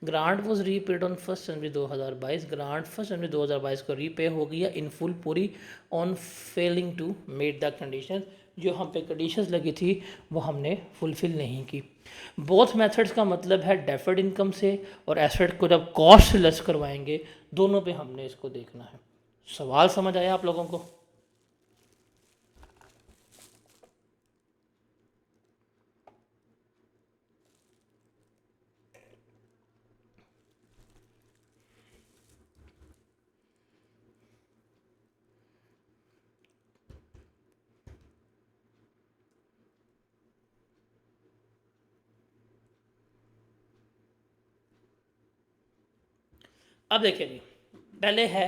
Grant was repaid on 1 January 2022, grant 1 जनवरी 2022 को रीपे हो गई है इन फुल पूरी on failing to met the condition, जो हम पे कंडीशंस लगी थी वो हमने फुलफिल नहीं की। बोथ मेथड्स का मतलब है डेफर्ड इनकम से और एसेट को जब कॉस्ट से लेस करवाएंगे, दोनों पे हमने इसको देखना है। सवाल समझ आया आप लोगों को? अब देखिए जी, पहले है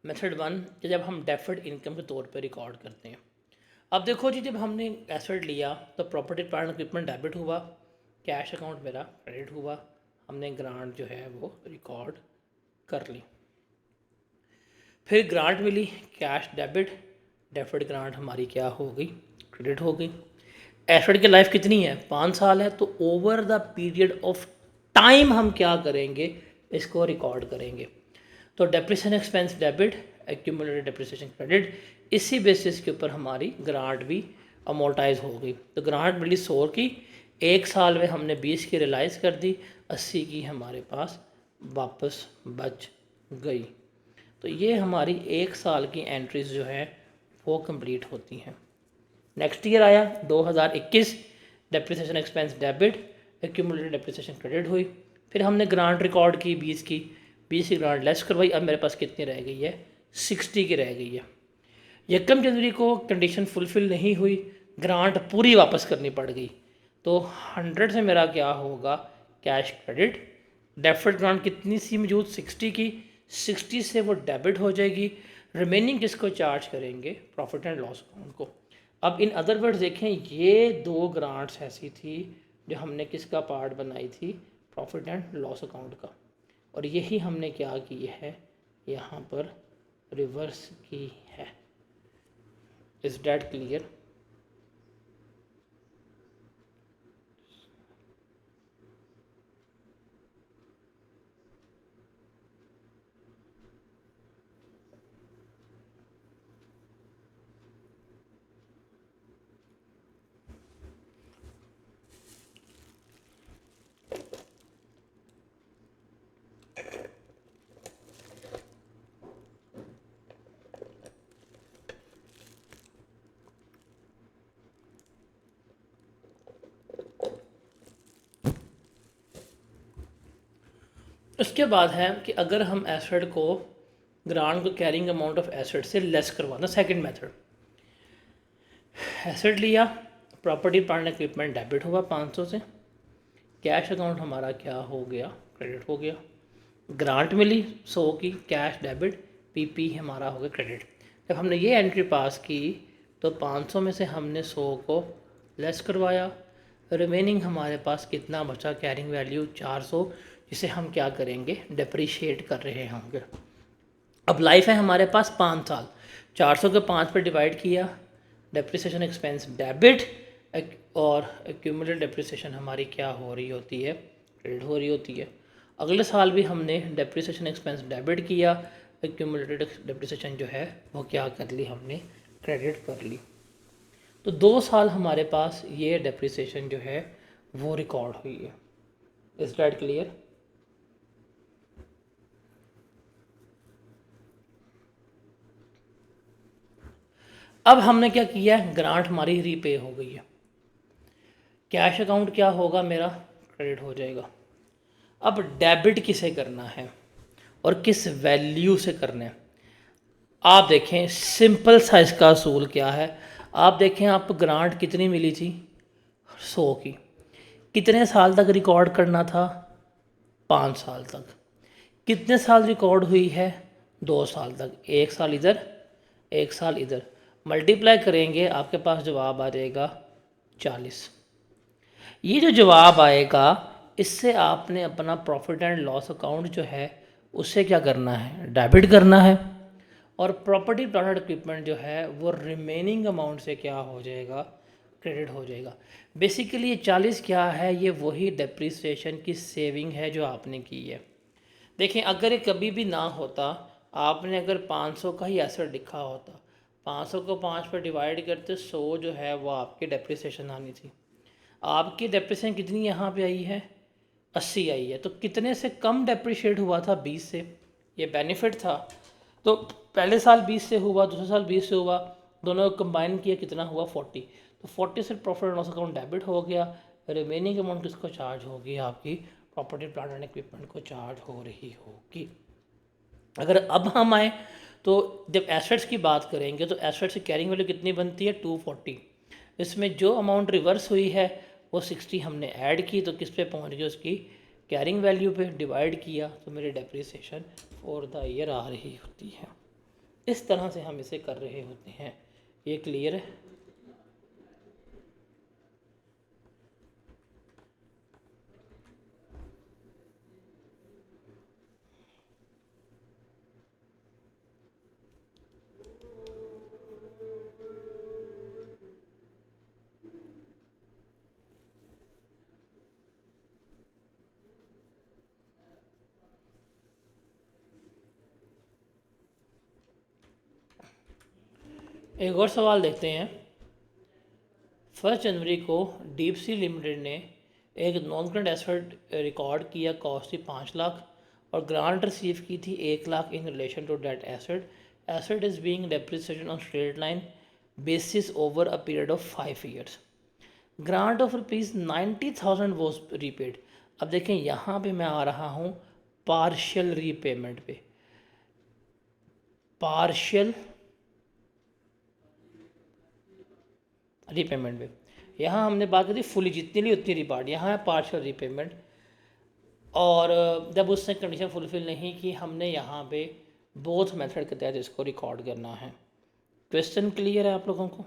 मेथड 1 कि जब हम डेफर्ड इनकम के तौर पे रिकॉर्ड करते हैं। अब देखो जी, जब हमने एसेट लिया तो प्रॉपर्टी प्लांट इक्विपमेंट डेबिट हुआ, कैश अकाउंट मेरा क्रेडिट हुआ, हमने ग्रांट जो है वो रिकॉर्ड कर ली। फिर ग्रांट मिली, कैश डेबिट, डेफर्ड ग्रांट हमारी क्या हो गई, क्रेडिट हो गई। एसेट की लाइफ कितनी है, 5 साल है, तो over the period of time हम क्या करेंगे, इसको रिकॉर्ड करेंगे। तो depreciation expense debit, accumulated depreciation credit, इसी बेसिस के ऊपर हमारी ग्रांट भी अमोर्टाइज हो गई। तो ग्रांट मिली 100 की, 1 साल में हमने 20 की रियलाइज़ कर दी, 80 की हमारे पास वापस बच गई। तो ये हमारी 1 साल की एंट्रीज जो है वो कंप्लीट होती हैं। नेक्स्ट ईयर आया 2021, depreciation expense debit, accumulated depreciation credit हुई। फिर हमने ग्रांट रिकॉर्ड की 20 की ग्रांट लेस करवाई, अब मेरे पास कितनी रह गई है, 60 की रह गई है। 1 जनवरी को कंडीशन फुलफिल नहीं हुई, ग्रांट पूरी वापस करनी पड़ गई, तो 100 से मेरा क्या होगा, कैश क्रेडिट। डेफर्ड ग्रांट कितनी सी मौजूद, 60 की, 60 से वो डेबिट हो जाएगी, रिमेनिंग किसको चार्ज करेंगे, प्रॉफिट एंड लॉस अकाउंट को। अब इन अदर वर्ड्स देखें, ये 2 ग्रांट्स ऐसी थी जो हमने किसका पार्ट बनाई थी, प्रॉफिट एंड लॉस अकाउंट का, और यही हमने क्या की है, यहाँ पर रिवर्स की है। Is that clear? उसके बाद है कि अगर हम एसेट को ग्रांट को कैरिंग अमाउंट ऑफ एसेट से लेस करवाना, सेकंड मेथड। एसेट लिया, प्रॉपर्टी प्लांट इक्विपमेंट डेबिट हुआ 500 से, कैश अकाउंट हमारा क्या हो गया, क्रेडिट हो गया। ग्रांट मिली 100 की, कैश डेबिट, पीपी हमारा हो गया क्रेडिट। जब हमने ये एंट्री पास की तो 500 में से हमने 100 को लेस करवाया, रिमेनिंग हमारे पास कितना बचा, कैरिंग वैल्यू 400, जिसे हम क्या करेंगे, डेप्रीशिएट कर रहे होंगे। अब लाइफ है हमारे पास 5 साल, 400 के 5 पे डिवाइड किया, डेप्रिसिएशन एक्सपेंस डेबिट, और एक्यूमुलेटेड डेप्रिसिएशन हमारी क्या हो रही होती है, क्रेडिट हो रही होती है। अगले साल भी हमने डेप्रिसिएशन एक्सपेंस डेबिट किया, एक्यूमुलेटेड डेप्रिसिएशन जो है वो क्या कर ली, हमने क्रेडिट कर ली। तो 2 साल हमारे पास ये डेप्रिसिएशन जो है वो रिकॉर्ड हुई है। Is that clear? अब हमने क्या किया है, ग्रांट हमारी रीपे हो गई है, कैश अकाउंट क्या होगा मेरा, क्रेडिट हो जाएगा। अब डेबिट किसे करना है और किस वैल्यू से करना है, आप देखें सिंपल सा इसका असूल क्या है। आप देखें आपको ग्रांट कितनी मिली थी, 100 की, कितने साल तक रिकॉर्ड करना था, 5 साल तक। कितने साल रिकॉर्ड हुई है, 2 साल तक, 1 साल इधर 1 साल इधर, मल्टीप्लाई करेंगे आपके पास जवाब आ जाएगा 40। ये जो जवाब आएगा इससे आपने अपना प्रॉफिट एंड लॉस अकाउंट जो है उससे क्या करना है, डेबिट करना है। और प्रॉपर्टी प्लांट एंड इक्विपमेंट जो है वो रिमेनिंग अमाउंट से क्या हो जाएगा, क्रेडिट हो जाएगा। बेसिकली ये 40 क्या है, ये वही डेप्रिसिएशन की सेविंग है जो आपने की है। देखें अगर ये कभी भी ना होता, आपने अगर 500 का ही एसेट लिखा होता, 500 को 5 पर डिवाइड करते 100 जो है वो आपकी डेप्रिसिएशन आनी थी। आपकी डेप्रिसिएशन कितनी यहाँ पे आई है, 80 आई है, तो कितने से कम डेप्रिशिएट हुआ था, 20 से। ये बेनिफिट था। तो पहले साल 20 से हुआ, दूसरे साल 20 से हुआ, दोनों को कंबाइन किया कितना हुआ, 40। तो 40 से profit and loss account debit हो गया, रिमेनिंग अमाउंट किसको चार्ज होगी, आपकी प्रॉपर्टी प्लांट एंड इक्विपमेंट को चार्ज हो रही होगी। अगर अब हम आए तो जब एसेट्स की बात करेंगे तो एसेट्स की कैरिंग वैल्यू कितनी बनती है, 240। इसमें जो अमाउंट रिवर्स हुई है वो 60 हमने ऐड की, तो किस पे पहुंच गई, उसकी कैरिंग वैल्यू पे डिवाइड किया, तो मेरी डेप्रिसिएशन फॉर द ईयर आ रही होती है। इस तरह से हम इसे कर रहे होते हैं। ये क्लियर है। एक और सवाल देखते हैं। 1 जनवरी को डीप सी लिमिटेड ने एक नॉन करंट एसेट रिकॉर्ड किया, कॉस्ट थी 5 लाख और ग्रांट रिसीव की थी 1 lakh in relation to date asset. Asset is being depreciated on straight line basis over a period of 5 years. Grant of ₹90,000 was repaid. अब देखें यहाँ पे मैं आ रहा हूँ पार्शियल रीपेमेंट पे, पार्शियल रीपेमेंट पे। यहाँ हमने बात करी फुली जितनी ली उतनी रिपार्ट, यहाँ है पार्शियल रीपेमेंट। और जब उसने कंडीशन फुलफिल नहीं की, हमने यहाँ पे बोथ मेथड के तहत इसको रिकॉर्ड करना है। क्वेश्चन क्लियर है आप लोगों को?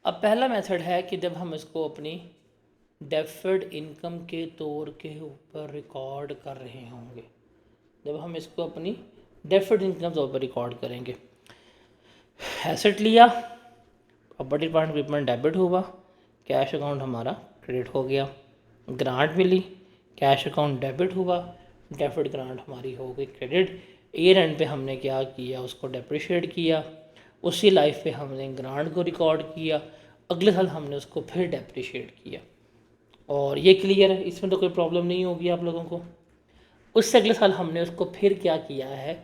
अब पहला मेथड है कि जब हम इसको अपनी डेफर्ड इनकम के तौर के ऊपर रिकॉर्ड कर रहे होंगे, जब हम इसको अपनी डेफर्ड इनकम तौर पर रिकॉर्ड करेंगे। एसेट लिया, प्रॉपर्टी प्लांट इक्विपमेंट डेबिट हुआ, कैश अकाउंट हमारा क्रेडिट हो गया। ग्रांट मिली, कैश अकाउंट डेबिट हुआ, डेफर्ड ग्रांट हमारी हो गई क्रेडिट। ईयर एंड पे हमने क्या किया, उसको डेप्रिशिएट किया, उसी लाइफ पे हमने ग्रांट को रिकॉर्ड किया, अगले साल हमने उसको फिर डेप्रिशिएट किया। और ये क्लियर है, इसमें तो कोई प्रॉब्लम नहीं होगी आप लोगों को। उससे अगले साल हमने उसको फिर क्या किया है,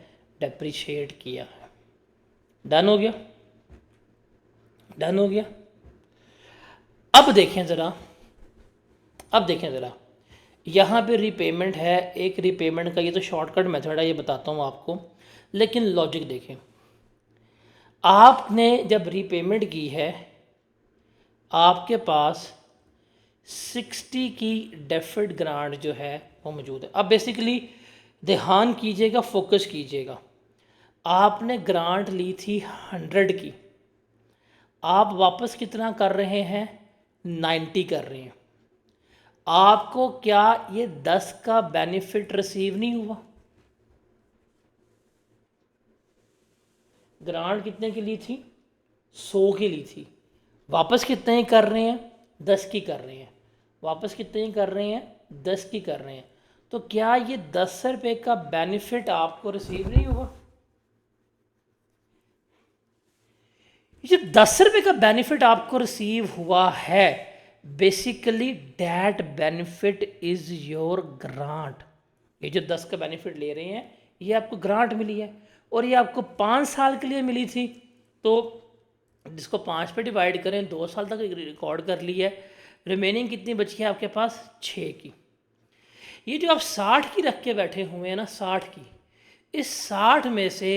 डेप्रिशिएट किया है। डन हो गया, डन हो गया। अब देखें ज़रा, अब देखें ज़रा, यहाँ पे रीपेमेंट है, एक रीपेमेंट का ये तो शॉर्टकट मेथड है, ये बताता हूँ आपको, लेकिन लॉजिक देखें। आपने जब रीपेमेंट की है, आपके पास 60 की डेफर्ड ग्रांट जो है वो मौजूद है। अब बेसिकली ध्यान कीजिएगा, फोकस कीजिएगा। आपने ग्रांट ली थी 100 की, आप वापस कितना कर रहे हैं, 90 कर रहे हैं। आपको क्या ये 10 का बेनिफिट रिसीव नहीं हुआ? ग्रांट कितने की ली थी, 100 की ली थी, वापस कितने ही कर रहे हैं, 10 की कर रहे हैं। वापस कितने ही कर रहे हैं, 10 की कर रहे हैं। तो क्या ये 10 रुपये का बेनिफिट आपको रिसीव नहीं हुआ? ये 10 रुपये का बेनिफिट आपको रिसीव हुआ है, basically that benefit is your grant. ये जो 10 का बेनिफिट ले रहे हैं ये आपको ग्रांट मिली है, और ये आपको 5 साल के लिए मिली थी। तो जिसको 5 पे डिवाइड करें, 2 साल तक रिकॉर्ड कर ली है, रिमेनिंग कितनी बची है आपके पास? 6 की। ये जो आप 60 की रख के बैठे हुए हैं ना, 60 की, इस 60 में से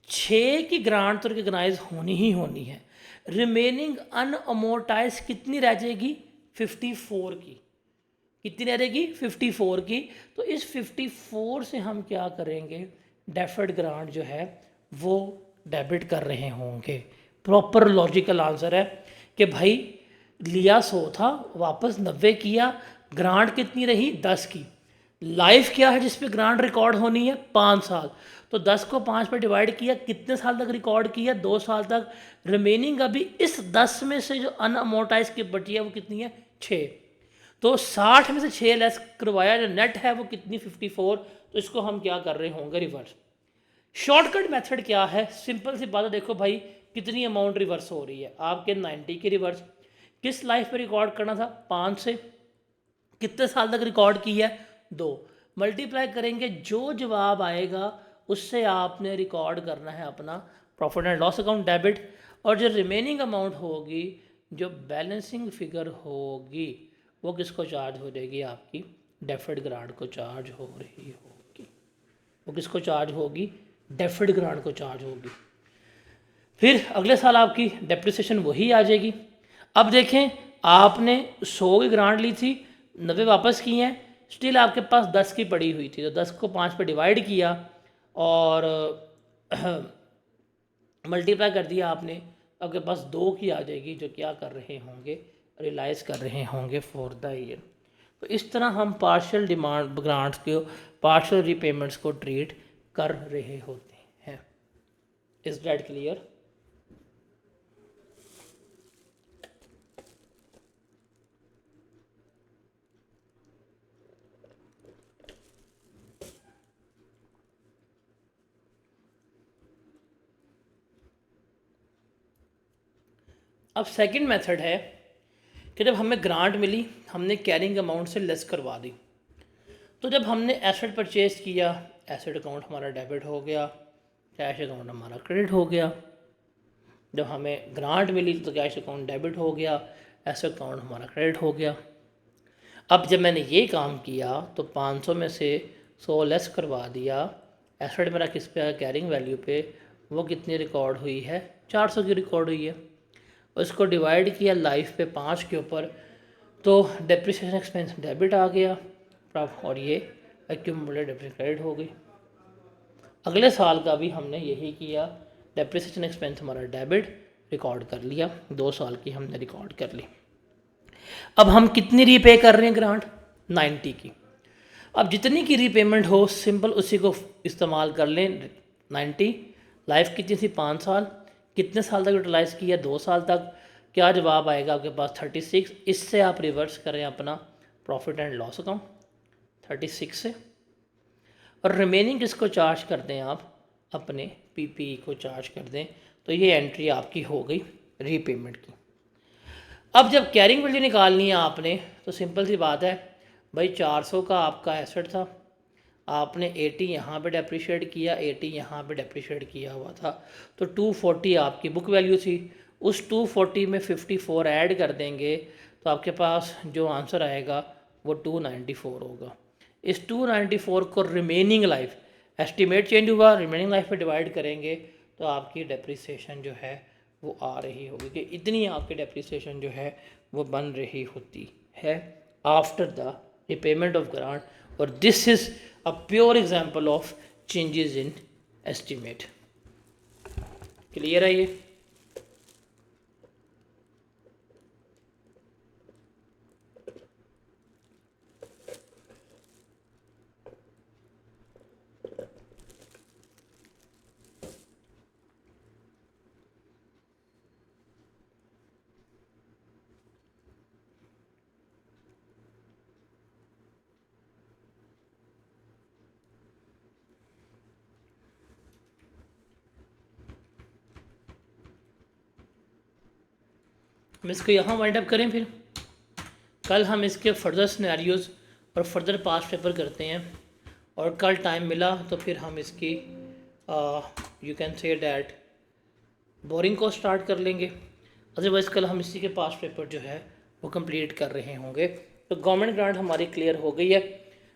6 की ग्रांट तो रिकग्नाइज होनी ही होनी है। रिमेनिंग अनअमोर्टाइज कितनी रह जाएगी? 54 की। कितनी रह जाएगी? 54 की। तो इस 54 से हम क्या करेंगे? डेफर्ड ग्रांट जो है वो डेबिट कर रहे होंगे। प्रॉपर लॉजिकल आंसर है कि भाई लिया 100 था, वापस 90 किया, ग्रांट कितनी रही? 10 की। लाइफ क्या है जिस पे ग्रांट रिकॉर्ड होनी है? 5 साल। तो 10 को 5 पे डिवाइड किया, कितने साल तक रिकॉर्ड किया? 2 साल तक। रिमेनिंग अभी इस 10 में से जो अनअमोर्टाइज की बची है वो कितनी है? 6। तो 60 में से 6 लेस करवाया, जो नेट है वो कितनी? 54। तो इसको हम क्या कर रहे होंगे? रिवर्स। शॉर्टकट मेथड क्या है? सिंपल सी बात है, देखो भाई कितनी अमाउंट रिवर्स हो रही है आपके? 90 की रिवर्स। किस लाइफ पे रिकॉर्ड करना था? 5 से। कितने साल तक रिकॉर्ड की है? 2। मल्टीप्लाई करेंगे, जो जवाब आएगा उससे आपने रिकॉर्ड करना है अपना profit and loss account debit. और जो रिमेनिंग अमाउंट होगी, जो बैलेंसिंग फिगर होगी, वो किसको चार्ज हो जाएगी? आपकी डेफर्ड ग्रांट को चार्ज हो रही होगी। वो किसको चार्ज होगी? डेफर्ड ग्रांट को चार्ज होगी। फिर अगले साल आपकी डेप्रिसिएशन वही आ जाएगी। अब देखें, आपने 100 की ग्रांट ली थी, 90 वापस की हैं, स्टिल आपके पास 10 की पड़ी हुई थी। तो 10 को 5 पे डिवाइड किया और मल्टीप्लाई कर दिया आपने, आपके पास 2 की आ जाएगी, जो क्या कर रहे होंगे? रियलाइज़ कर रहे होंगे फॉर द ईयर। तो इस तरह हम पार्शियल डिमांड ग्रांट्स को, पार्शियल रीपेमेंट्स को ट्रीट कर रहे होते हैं। Is that clear? अब सेकंड मेथड है कि जब हमें ग्रांट मिली, हमने कैरिंग अमाउंट से लेस करवा दी। तो जब हमने एसेट परचेज किया, एसेट अकाउंट हमारा डेबिट हो गया, कैश अकाउंट हमारा क्रेडिट हो गया। जब हमें ग्रांट मिली तो कैश अकाउंट डेबिट हो गया, एसेट अकाउंट हमारा क्रेडिट हो गया। अब जब मैंने ये काम किया तो 500 में से 100 लेस करवा दिया, एसेट मेरा किस पे है? कैरिंग वैल्यू पे। वो कितनी रिकॉर्ड हुई है? 400 की रिकॉर्ड हुई है। उसको डिवाइड किया लाइफ पे 5 के ऊपर, तो डेप्रिसिएशन एक्सपेंस डेबिट आ गया, और ये एक्यूमुलेटेड डेप्रिसिएशन क्रेडिट हो गई। अगले साल का भी हमने यही किया, डेप्रिसिएशन एक्सपेंस हमारा डेबिट रिकॉर्ड कर लिया, 2 साल की हमने रिकॉर्ड कर ली। अब हम कितनी रीपे कर रहे हैं ग्रांट? 90 की। अब जितनी की रीपेमेंट हो, सिंपल उसी को इस्तेमाल कर लें। 90, लाइफ कितनी थी? 5 साल। कितने साल तक यूटिलाइज़ किया? 2 साल तक। क्या जवाब आएगा आपके पास? 36। इससे आप रिवर्स करें अपना प्रॉफिट एंड लॉस अकाउंट 36 से, और रिमेनिंग किसको चार्ज कर दें? आप अपने पीपीई को चार्ज कर दें। तो ये एंट्री आपकी हो गई रीपेमेंट की। अब जब कैरिंग वैल्यू निकालनी है आपने, तो सिंपल सी बात है भाई, 400 का आपका एसेट था, आपने 80 यहाँ पे डेप्रिशिएट किया, 80 यहाँ पे डेप्रिशिएट किया हुआ था, तो 240 आपकी बुक वैल्यू थी। उस 240 में 54 ऐड कर देंगे, तो आपके पास जो आंसर आएगा वो 294 होगा। इस 294 को रिमेनिंग लाइफ, एस्टिमेट चेंज हुआ, रिमेनिंग लाइफ पे डिवाइड करेंगे, तो आपकी डेप्रिसिएशन जो है वो आ रही होगी कि इतनी आपकी डेप्रिसिएशन जो है वो बन रही होती है after the repayment of grant. और this is a pure example of changes in estimate. Clear है ये? हम इसको यहाँ वाइंड अप करें फिर। कल हम इसके फर्दर सिनेरियोज़ और फर्दर पास्ट पेपर करते हैं, और कल टाइम मिला तो फिर हम इसकी you can say that boring को स्टार्ट कर लेंगे। अदरवाइज़ कल हम इसी के पास्ट पेपर जो है वो कंप्लीट कर रहे होंगे। तो गवर्नमेंट ग्रांट हमारी क्लियर हो गई है,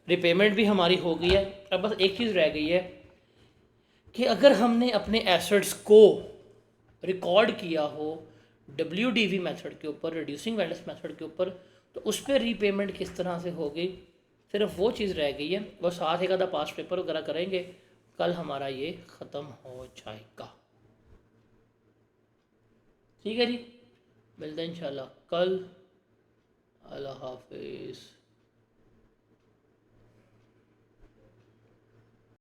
रिपेमेंट भी हमारी हो गई है। अब बस एक चीज़ रह गई है कि अगर हमने अपने एसेट्स को रिकॉर्ड किया हो WDV मेथड के ऊपर, रिड्यूसिंग वैल्यूज मेथड के ऊपर, तो उस पर रीपेमेंट किस तरह से होगी, सिर्फ वो चीज़ रह गई है। वो साथ एक आधा पास पेपर वगैरह करेंगे, कल हमारा ये ख़त्म हो जाएगा। ठीक है जी, मिलते हैं इंशाल्लाह कल। अल्लाह हाफिज़।